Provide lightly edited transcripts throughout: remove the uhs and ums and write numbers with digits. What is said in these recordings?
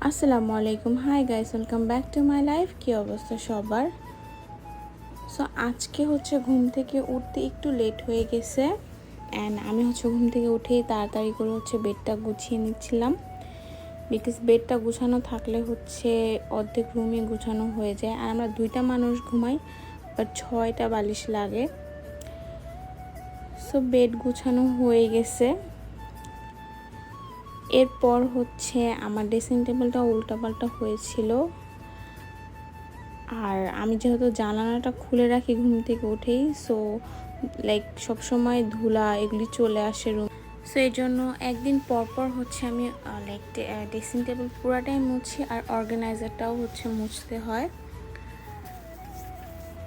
আসসালামু আলাইকুম। Hi guys, welcome back to my life. কী অবস্থা সবার? সো আজকে ঘুম থেকে উঠতে একটু লেট হয়ে গেছে অ্যান্ড আমি ঘুম থেকে উঠেই তাড়াতাড়ি করে বেডটা গুছিয়ে নিচ্ছিলাম। বিকজ বেডটা গুছানো থাকলে অর্ধেক রুমই গুছানো হয়ে যায়। আর আমরা 2টা মানুষ ঘুমাই, বাট 6টা বালিশ লাগে। সো বেড গুছানো হয়ে গেছে। এরপর আমার ড্রেসিং টেবিলটা উল্টাপাল্টা হয়েছিল। আর আমি যেহেতু জানালাটা খুলে রাখি ঘুম থেকে উঠেই, সো সবসময় ধুলা এগুলি চলে আসে রুম। সো এই জন্য একদিন পর পর আমি ড্রেসিং টেবিল পুরাটাই মুছি, আর অর্গানাইজারটাও মুছতে হয়।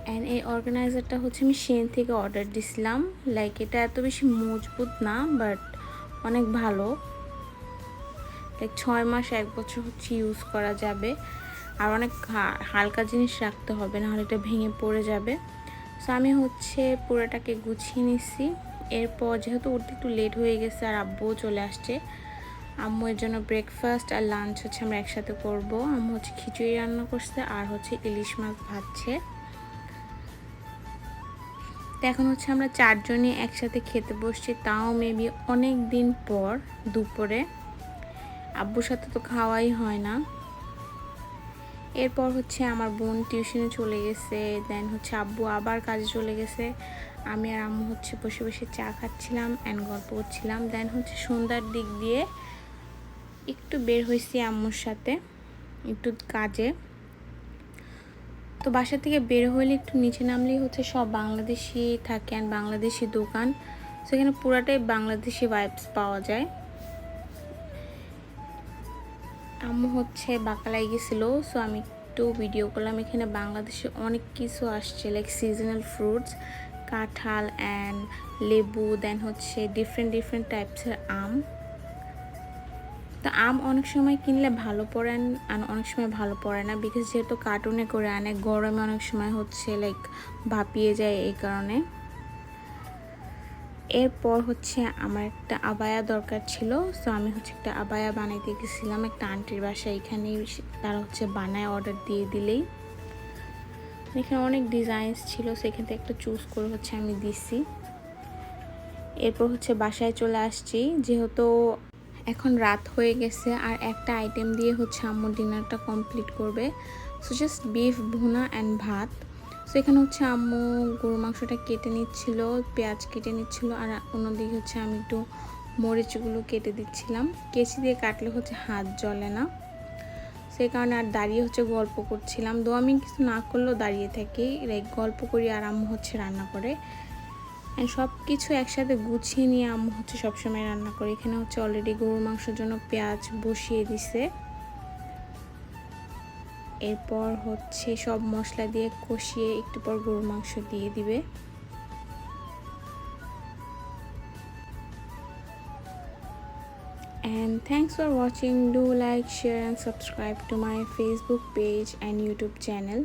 অ্যান্ড এই অর্গানাইজারটা আমি শেন থেকে অর্ডার দিছিলাম। এটা এত বেশি মজবুত না, বাট অনেক ভালো। 6 মাস 1 বছর ইউজ করা যাবে। আর অনেক হালকা জিনিস রাখতে হবে, নাহলে এটা ভেঙে পড়ে যাবে। সো আমি পুরোটাকে গুছিয়ে নিচ্ছি। এরপর যেহেতু উঠতে একটু লেট হয়ে গেছে আর আব্বুও চলে আসছে, আম্মু এর জন্য ব্রেকফাস্ট আর লাঞ্চ আমরা একসাথে করব। আম্মু খিচুড়ি রান্না করছে আর ইলিশ মাছ ভাজছে। তো এখন আমরা 4 জনই একসাথে খেতে বসছি, তাও মেবি অনেক দিন পর দুপুরে। আব্বুর সাথে তো খাওয়াই হয় না। এরপর আমার বোন টিউশনে চলে গেছে, দেন আব্বু আবার কাজে চলে গেছে। আমি আর আম্মু বসে বসে চা খাচ্ছিলাম অ্যান্ড গল্প করছিলাম। দেন সন্ধ্যার দিক দিয়ে একটু বের হয়েছি আম্মুর সাথে একটু কাজে। তো বাসা থেকে বের হলে একটু নিচে নামলেই সব বাংলাদেশি থাকে অ্যান্ড বাংলাদেশি দোকান। সেখানে পুরাটাই বাংলাদেশি ভাইবস পাওয়া যায়। আম্মু বাঁকালাই গেছিলো, সো আমি একটু ভিডিও করলাম। এখানে বাংলাদেশে অনেক কিছু আসছে, সিজনাল ফ্রুটস, কাঁঠাল অ্যান্ড লেবু, দেন ডিফারেন্ট টাইপসের আম। তো আম অনেক সময় কিনলে ভালো পড়ে আর অনেক সময় ভালো পড়ে না, বিকজ যেহেতু কার্টুনে করে আনে, গরমে অনেক সময় ভাপিয়ে যায় এই কারণে। এরপর আমার একটা আবায়া দরকার ছিল, সো আমি একটা আবায়া বানাইতে গেছিলাম একটা আন্টির বাসায়। এখানেই তারা বানায়, অর্ডার দিয়ে দিলেই। এখানে অনেক ডিজাইনস ছিল, সেখান থেকে একটা চুজ করে আমি দিছি। এরপর বাসায় চলে আসছি, যেহেতু এখন রাত হয়ে গেছে আর একটা আইটেম দিয়ে আম্মু ডিনারটা কমপ্লিট করবে। সো জাস্ট বিফ ভুনা অ্যান্ড ভাত। সো এখানে আম্মু গরু মাংসটা কেটে নিচ্ছিল, পেঁয়াজ কেটে নিচ্ছিল, আর অন্যদিকে আমি একটু মরিচগুলো কেটে দিচ্ছিলাম। কেচি দিয়ে কাটলে হাত জ্বলে না, সেই কারণে আর দাঁড়িয়ে গল্প করছিলাম। দো আমি কিছু না করলেও দাঁড়িয়ে থাকি, গল্প করি আর আম্মু রান্না করে। সব কিছু একসাথে গুছিয়ে নিয়ে আম্মু সবসময় রান্না করে। এখানে অলরেডি গরুর মাংসের জন্য পেঁয়াজ বসিয়ে দিছে। এরপর সব মশলা দিয়ে কষিয়ে একটু পর গরুর মাংস দিয়ে দিবে। And thanks for watching. Do like, share and subscribe to my Facebook page and YouTube channel.